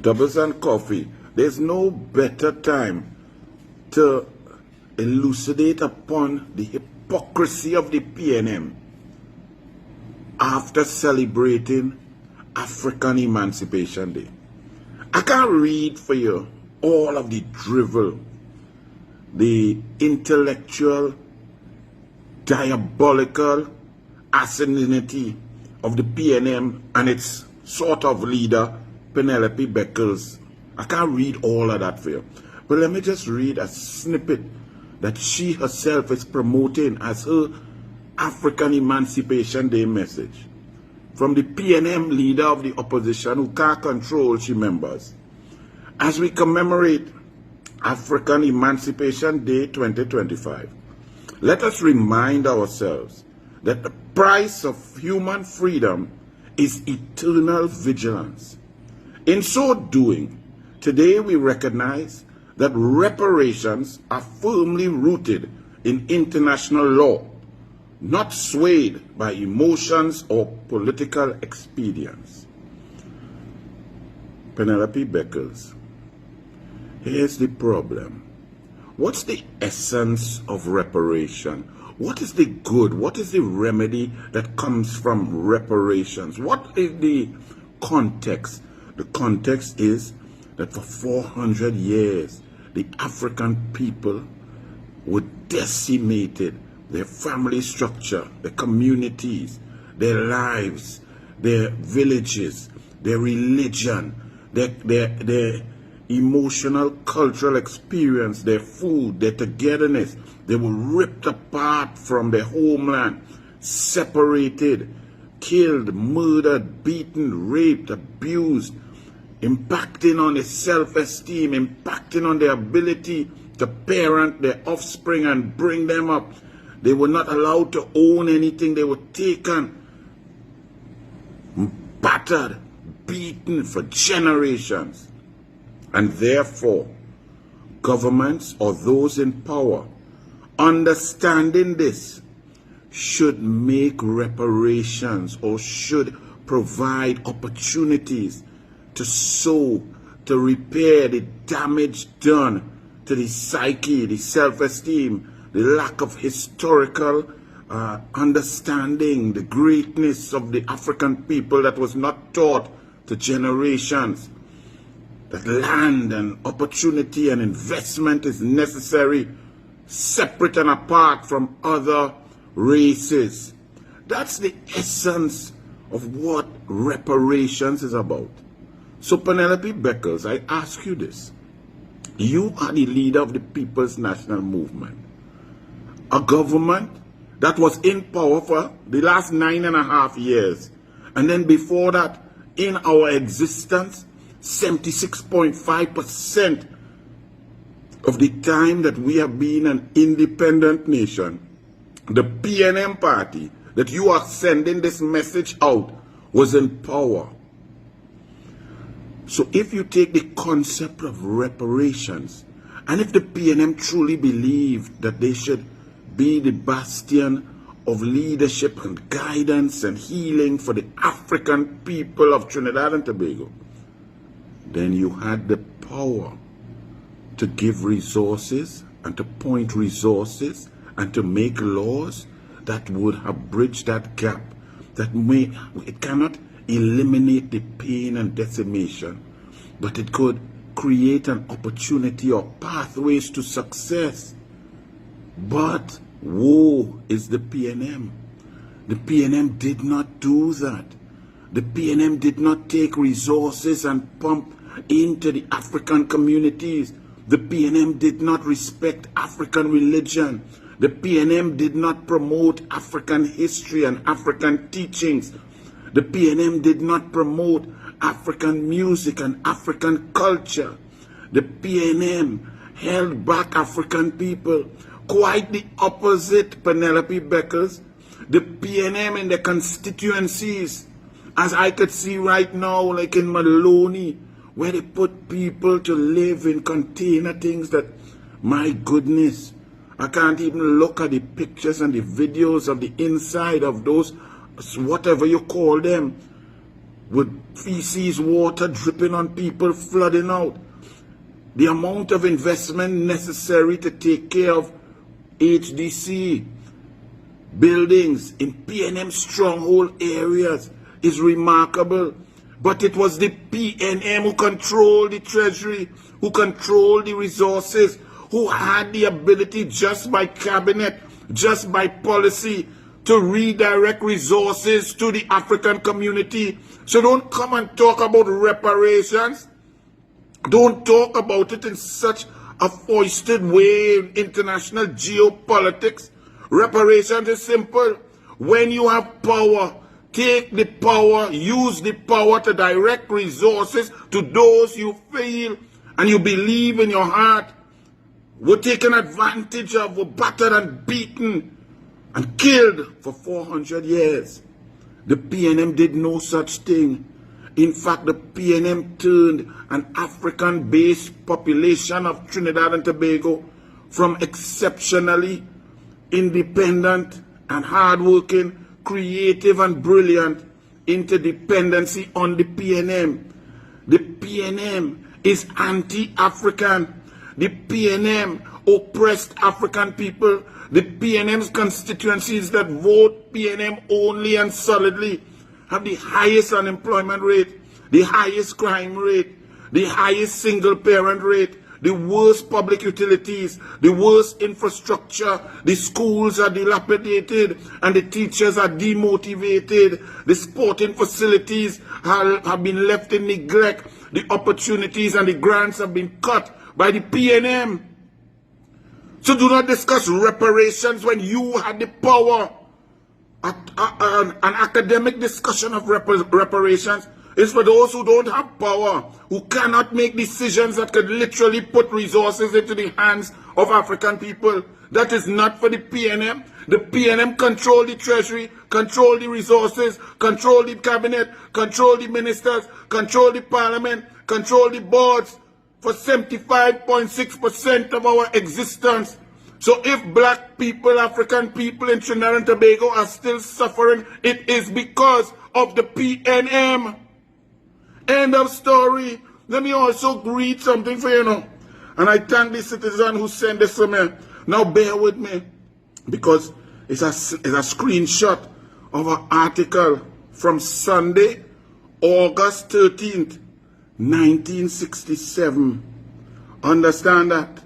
Doubles and coffee. There's no better time to elucidate upon the hypocrisy of the PNM after celebrating African Emancipation Day. I can't read for you all of the drivel, the intellectual, diabolical asininity of the PNM and its sort of leader, Penelope Beckles. I can't read all of that for you. But let me just read a snippet that she herself is promoting as her African Emancipation Day message from the PNM leader of the opposition who can't control she members. As we commemorate African Emancipation Day 2025, let us remind ourselves that the price of human freedom is eternal vigilance. In so doing, today we recognize that reparations are firmly rooted in international law, not swayed by emotions or political expedience. Penelope Beckles, here's the problem. What's the essence of reparation? What is the good? What is the remedy that comes from reparations? What is the context? The context is that for 400 years, the African people were decimated. Their family structure, their communities, their lives, their villages, their religion, their emotional, cultural experience, their food, their togetherness. They were ripped apart from their homeland, separated, killed, murdered, beaten, raped, abused, impacting on their self-esteem, impacting on their ability to parent their offspring and bring them up. They were not allowed to own anything. They were taken, battered, beaten for generations. And therefore, governments or those in power, understanding this, should make reparations or should provide opportunities to sow, to repair the damage done to the psyche, the self-esteem, the lack of historical understanding, the greatness of the African people that was not taught to generations. That land and opportunity and investment is necessary, separate and apart from other races. That's the essence of what reparations is about. So Penelope Beckles, I ask you this. You are the leader of the People's National Movement. A government that was in power for the last 9.5 years. And then before that, in our existence, 76.5% of the time that we have been an independent nation, the PNM party that you are sending this message out was in power. So if you take the concept of reparations, and if the PNM truly believed that they should be the bastion of leadership and guidance and healing for the African people of Trinidad and Tobago, then you had the power to give resources and to point resources and to make laws that would have bridged that gap. It cannot eliminate the pain and decimation, but it could create an opportunity or pathways to success. But woe is the PNM. The PNM did not do that. The PNM did not take resources and pump into the African communities. The PNM did not respect African religion. The PNM did not promote African history and African teachings. The PNM did not promote African music and African culture. The PNM held back African people. Quite the opposite, Penelope Beckles. The PNM in the constituencies, as I could see right now, like in Maloney, where they put people to live in container things that, my goodness, I can't even look at the pictures and the videos of the inside of those, whatever you call them. with feces, water dripping on people, flooding out. The amount of investment necessary to take care of HDC buildings in PNM stronghold areas is remarkable. But it was the PNM who controlled the treasury, who controlled the resources, who had the ability just by cabinet, just by policy, to redirect resources to the African community. So don't come and talk about reparations. Don't talk about it in such a foisted way in international geopolitics. Reparations is simple. When you have power, take the power, use the power to direct resources to those you feel and you believe in your heart were taken advantage of, were battered and beaten and killed for 400 years. The PNM did no such thing. In fact, the PNM turned an African-based population of Trinidad and Tobago from exceptionally independent and hardworking, creative and brilliant into dependency on the PNM. The PNM is anti-African. The PNM oppressed African people. The PNM's constituencies that vote PNM only and solidly have the highest unemployment rate, the highest crime rate, the highest single parent rate, the worst public utilities, the worst infrastructure. The schools are dilapidated and the teachers are demotivated. The sporting facilities have been left in neglect. The opportunities and the grants have been cut by the PNM. So do not discuss reparations when you had the power. An academic discussion of reparations is for those who don't have power, who cannot make decisions that could literally put resources into the hands of African people. That is not for the PNM. The PNM control the treasury, control the resources, control the cabinet, control the ministers, control the parliament, control the boards for 75.6% of our existence. So if black people, African people in Trinidad and Tobago are still suffering, it is because of the PNM. End of story. Let me also read something for you now. And I thank the citizen who sent this to me. Now bear with me, because it's a screenshot of an article from Sunday, August 13th, 1967. Understand that?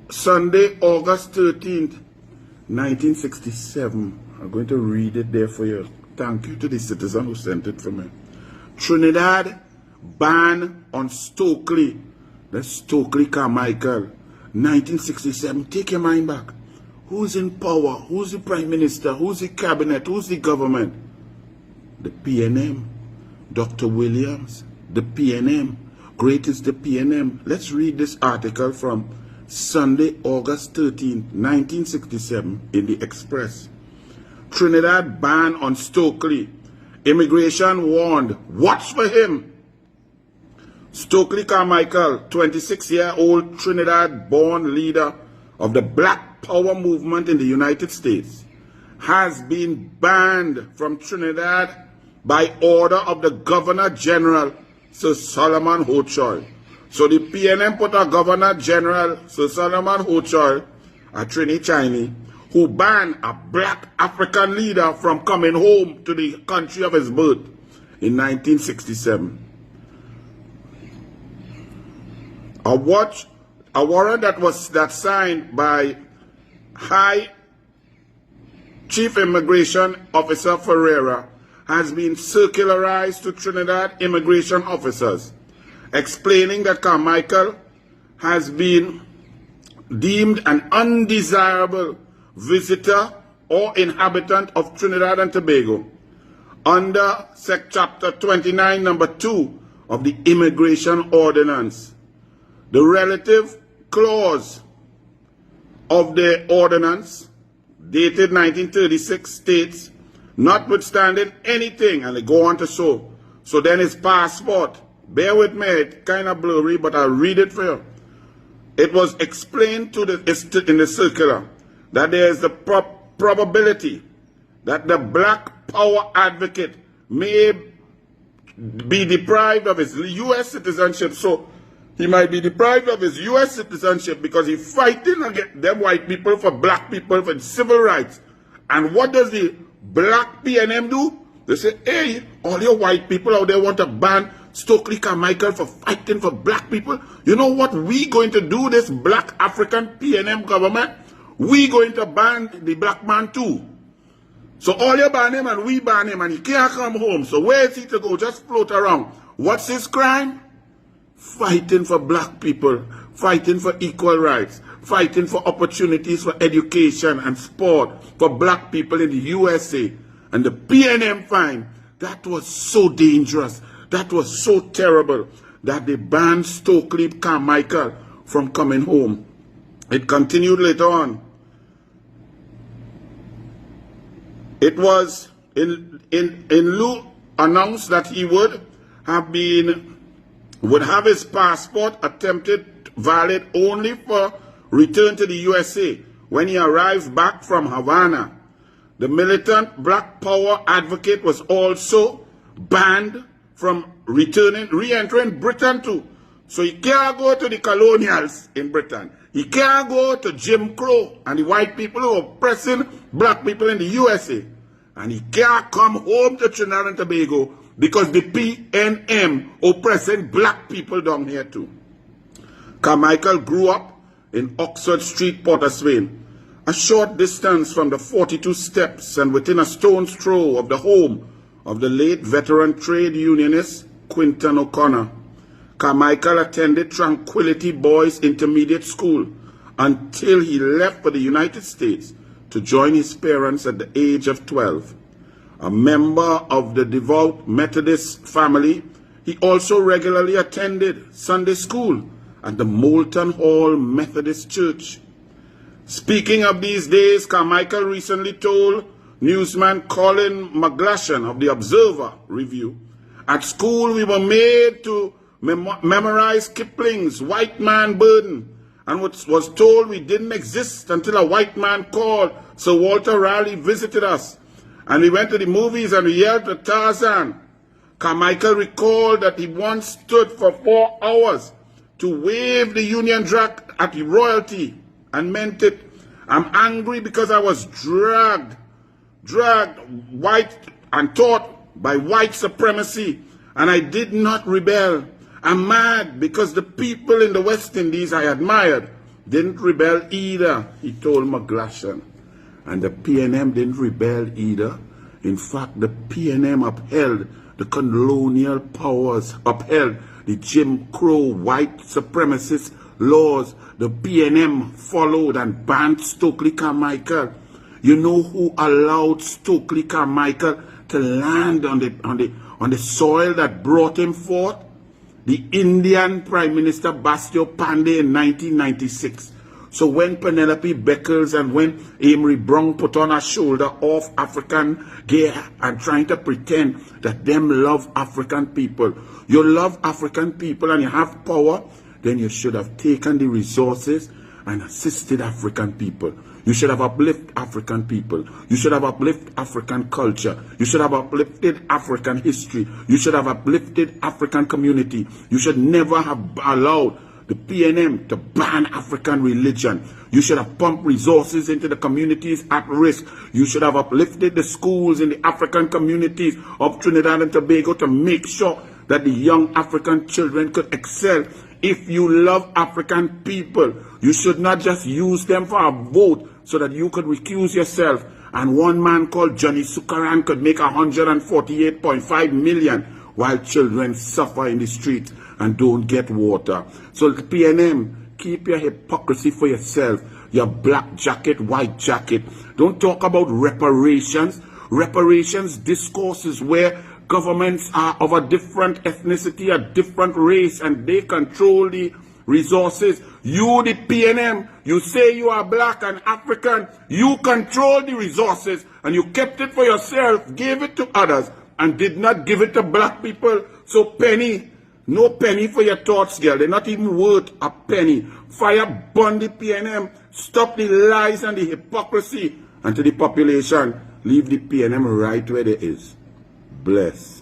Sunday, August 13th, 1967. I'm going to read it there for you. Thank you to the citizen who sent it for me. Trinidad ban on Stokeley. That's Stokeley Carmichael. 1967. Take your mind back. Who's in power? Who's the Prime Minister? Who's the Cabinet? Who's the government? The PNM. Dr. Williams. The PNM. Great is the PNM. Let's read this article from Sunday, August 13, 1967 in the Express. Trinidad ban on Stokeley. Immigration warned. Watch for him. Stokeley Carmichael, 26-year-old Trinidad-born leader of the Black Power movement in the United States, has been banned from Trinidad by order of the Governor General, Sir Solomon Hochul. So the PNM put a Governor General, Sir Solomon Hochul, a Trini Chinese, who banned a black African leader from coming home to the country of his birth in 1967. A warrant that signed by High Chief Immigration Officer Ferreira has been circularized to Trinidad immigration officers, explaining that Carmichael has been deemed an undesirable visitor or inhabitant of Trinidad and Tobago under Chapter 29, Number 2 of the Immigration Ordinance. The relative clause of the ordinance, dated 1936, states, notwithstanding anything, and they go on to show. So then his passport, bear with me, it's kind of blurry, but I'll read it for you. It was explained in the circular that there is the probability that the Black Power advocate may be deprived of his U.S. citizenship. So he might be deprived of his U.S. citizenship because he's fighting against them white people for black people for civil rights. And what does the black PNM do? They say, hey, all your white people out there want to ban Stokeley Carmichael for fighting for black people. You know what we going to do, this black African PNM government? We going to ban the black man too. So all you ban him and we ban him and he can't come home. So where is he to go? Just float around. What's his crime? Fighting for black people, fighting for equal rights, fighting for opportunities for education and sport for black people in the USA. And the PNM find that was so dangerous, that was so terrible, that they banned Stokeley Carmichael from coming home. It continued later on. It was in lieu announced that he would have his passport attempted valid only for return to the USA when he arrives back from Havana. The militant Black Power advocate was also banned from re-entering Britain too. So he can't go to the colonials in Britain. He can't go to Jim Crow and the white people who are oppressing black people in the USA. And he can't come home to Trinidad and Tobago because the PNM oppressing black people down here too. Carmichael grew up in Oxford Street, Port of Spain, a short distance from the 42 steps and within a stone's throw of the home of the late veteran trade unionist Quinton O'Connor. Carmichael attended Tranquility Boys Intermediate School until he left for the United States to join his parents at the age of 12. A member of the devout Methodist family, he also regularly attended Sunday school at the Moulton Hall Methodist Church. Speaking of these days, Carmichael recently told newsman Colin McGlashan of the Observer Review, "At school we were made to memorize Kipling's White Man Burden, and was told we didn't exist until a white man called Sir Walter Raleigh visited us. And we went to the movies and we yelled at Tarzan." Carmichael recalled that he once stood for 4 hours to wave the Union Jack at the royalty and meant it. "I'm angry because I was dragged white and taught by white supremacy, and I did not rebel. I'm mad because the people in the West Indies I admired didn't rebel either," he told McGlashan. And the PNM didn't rebel either. In fact, the PNM upheld the colonial powers, upheld the Jim Crow white supremacist laws. The PNM followed and banned Stokeley Carmichael. You know who allowed Stokeley Carmichael to land on the soil that brought him forth? The Indian Prime Minister Bastio Pandey in 1996. So when Penelope Beckles and when Amory Brown put on a shoulder off African gear and trying to pretend that them love African people, you love African people and you have power, then you should have taken the resources and assisted African people. You should have uplifted African people. You should have uplifted African culture. You should have uplifted African history. You should have uplifted African community. You should never have allowed the PNM to ban African religion. You should have pumped resources into the communities at risk. You should have uplifted the schools in the African communities of Trinidad and Tobago to make sure that the young African children could excel. If you love African people, you should not just use them for a vote so that you could recuse yourself. And one man called Johnny Sukaran could make 148.5 million while children suffer in the streets and don't get water. So the PNM, keep your hypocrisy for yourself. Your black jacket, white jacket. Don't talk about reparations. Reparations discourses where governments are of a different ethnicity, a different race, and they control the resources. You, the PNM, you say you are black and African. You control the resources, and you kept it for yourself, gave it to others, and did not give it to black people. So penny, no penny for your thoughts, girl. They're not even worth a penny. Fire burn the PNM. Stop the lies and the hypocrisy. And to the population, leave the PNM right where it is. Bless.